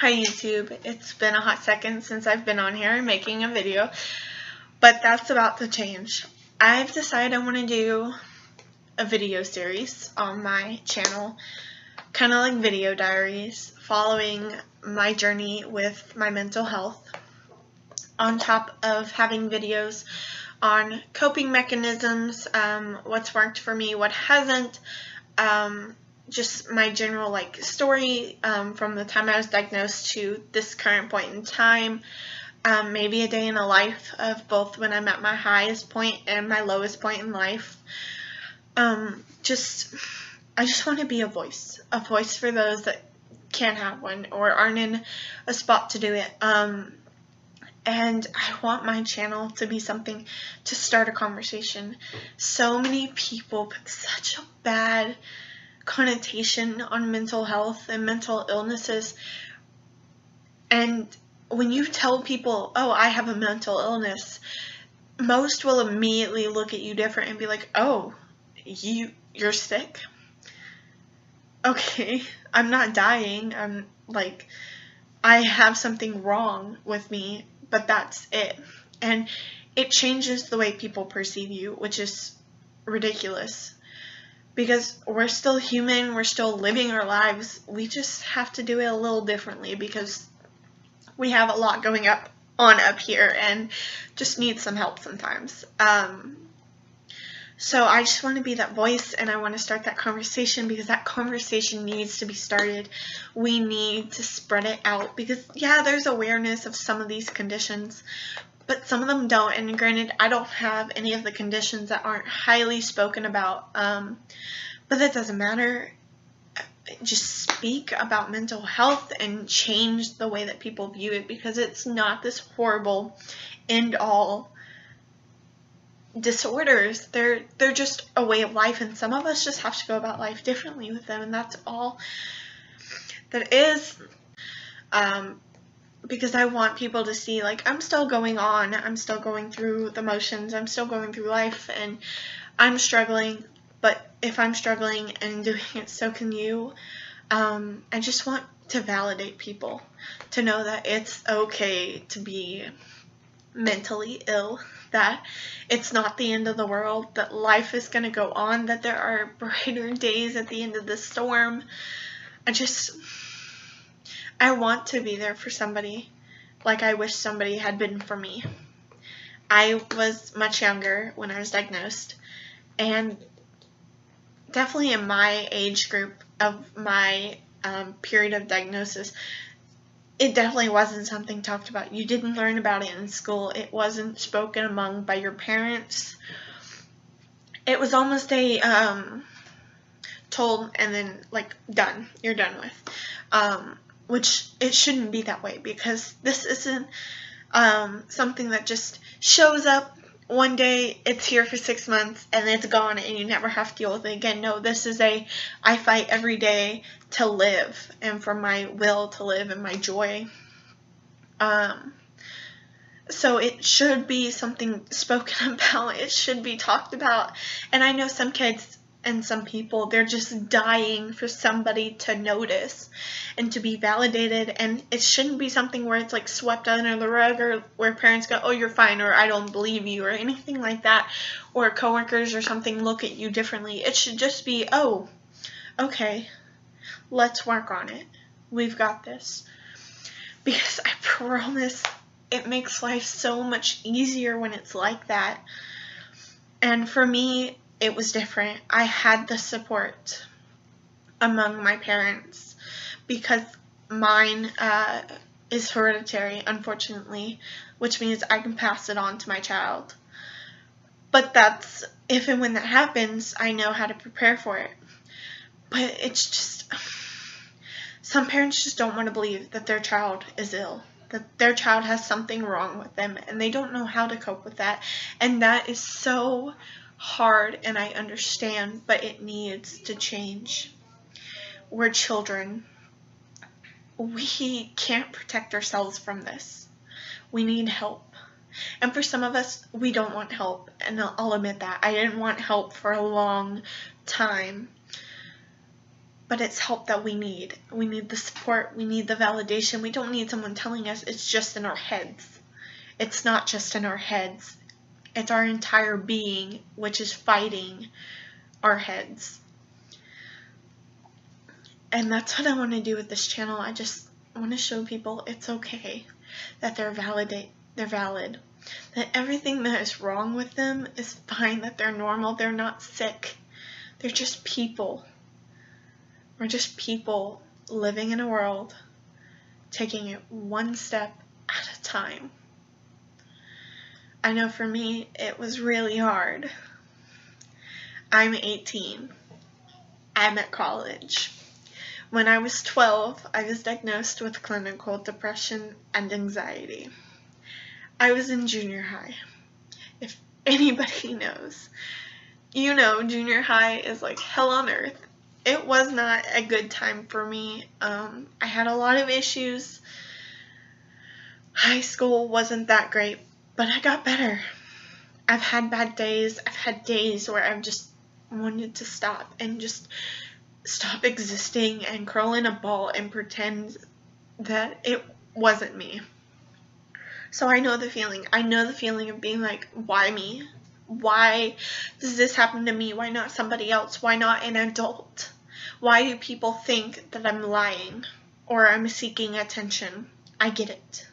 Hi YouTube, it's been a hot second since I've been on here making a video, but that's about to change. I've decided I want to do a video series on my channel, kind of like video diaries, following my journey with my mental health, on top of having videos on coping mechanisms, what's worked for me, what hasn't, just my general story from the time I was diagnosed to this current point in time, maybe a day in the life of both when I'm at my highest point and my lowest point in life. I just want to be a voice for those that can't have one or aren't in a spot to do it. And I want my channel to be something to start a conversation. So many people put such a bad connotation on mental health and mental illnesses, and when you tell people, oh, I have a mental illness, most will immediately look at you different and be like, oh, you're sick? Okay, I'm not dying. I have something wrong with me, but that's it. And it changes the way people perceive you, which is ridiculous. Because we're still human, we're still living our lives, we just have to do it a little differently because we have a lot going on up here and just need some help sometimes. So I just want to be that voice, and I want to start that conversation because that conversation needs to be started. We need to spread it out because, yeah, there's awareness of some of these conditions, but some of them don't. And granted, I don't have any of the conditions that aren't highly spoken about, but that doesn't matter. Just speak about mental health and change the way that people view it, because it's not this horrible end-all disorders. They're just a way of life, and some of us just have to go about life differently with them, and that's all that is. Because I want people to see, I'm still going on, I'm still going through the motions, I'm still going through life, and I'm struggling, but if I'm struggling and doing it, so can you. I just want to validate people, to know that it's okay to be mentally ill, that it's not the end of the world, that life is going to go on, that there are brighter days at the end of the storm. I want to be there for somebody like I wish somebody had been for me. I was much younger when I was diagnosed, and definitely in my age group of my period of diagnosis, it definitely wasn't something talked about. You didn't learn about it in school. It wasn't spoken among by your parents. It was almost a told and then done. You're done with. Which it shouldn't be that way, because this isn't something that just shows up one day, it's here for 6 months, and it's gone, and you never have to deal with it again. No, this is I fight every day to live, and for my will to live and my joy. So it should be something spoken about. It should be talked about. And I know some kids and some people, they're just dying for somebody to notice and to be validated, and it shouldn't be something where it's swept under the rug, or where parents go, oh, you're fine, or I don't believe you, or anything like that, or coworkers or something look at you differently. It should just be, oh, okay, let's work on it. We've got this. Because I promise it makes life so much easier when it's like that. And for me, it was different. I had the support among my parents because mine is hereditary, unfortunately, which means I can pass it on to my child. But that's, if and when that happens, I know how to prepare for it. But it's just, some parents just don't want to believe that their child is ill, that their child has something wrong with them, and they don't know how to cope with that. And that is so hard, and I understand, but it needs to change. We're children. We can't protect ourselves from this. We need help. And for some of us, we don't want help, and I'll admit that. I didn't want help for a long time. but it's help that we need. We need the support. We need the validation. We don't need someone telling us it's just in our heads. It's not just in our heads. It's our entire being, which is fighting our heads. And that's what I want to do with this channel. I just want to show people it's okay, that they're valid, that everything that is wrong with them is fine, that they're normal, they're not sick. They're just people. We're just people living in a world, taking it one step at a time. I know for me, it was really hard. I'm 18. I'm at college. When I was 12, I was diagnosed with clinical depression and anxiety. I was in junior high. If anybody knows, you know junior high is like hell on earth. It was not a good time for me. I had a lot of issues. High school wasn't that great, but I got better. I've had bad days. I've had days where I've just wanted to stop and just stop existing and curl in a ball and pretend that it wasn't me. So I know the feeling. I know the feeling of being like, why me? Why does this happen to me? Why not somebody else? Why not an adult? Why do people think that I'm lying or I'm seeking attention? I get it.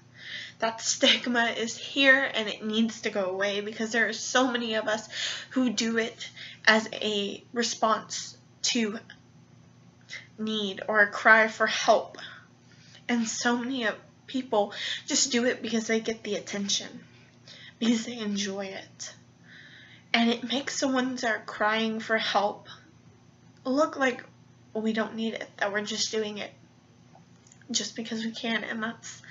That stigma is here and it needs to go away because there are so many of us who do it as a response to need or a cry for help. And so many people just do it because they get the attention, because they enjoy it. And it makes the ones that are crying for help look like we don't need it, that we're just doing it just because we can. And that's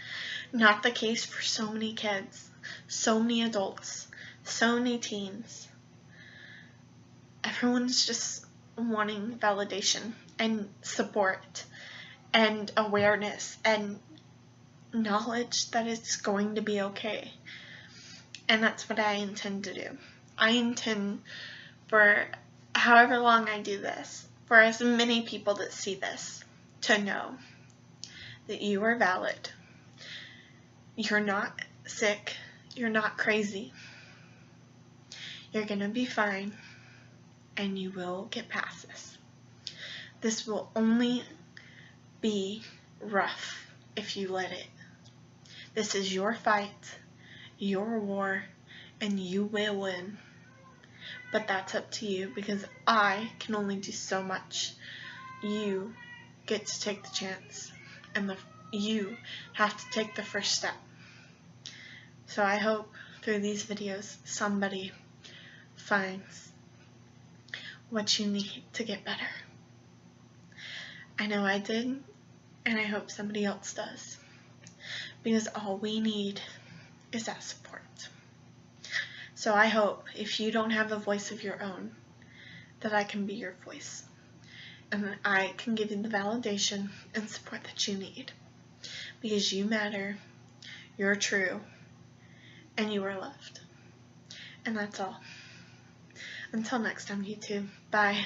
not the case for so many kids, so many adults, so many teens. Everyone's just wanting validation and support and awareness and knowledge that it's going to be okay. And that's what I intend to do. I intend for however long I do this, for as many people that see this, to know that you are valid. You're not sick. You're not crazy. You're going to be fine. And you will get past this. This will only be rough if you let it. This is your fight, your war, and you will win. But that's up to you because I can only do so much. You get to take the chance, and you have to take the first step. So I hope through these videos somebody finds what you need to get better. I know I did, and I hope somebody else does. Because all we need is that support. So I hope, if you don't have a voice of your own, that I can be your voice. And that I can give you the validation and support that you need. Because you matter, you're true, and you are loved. And that's all. Until next time, YouTube. Bye.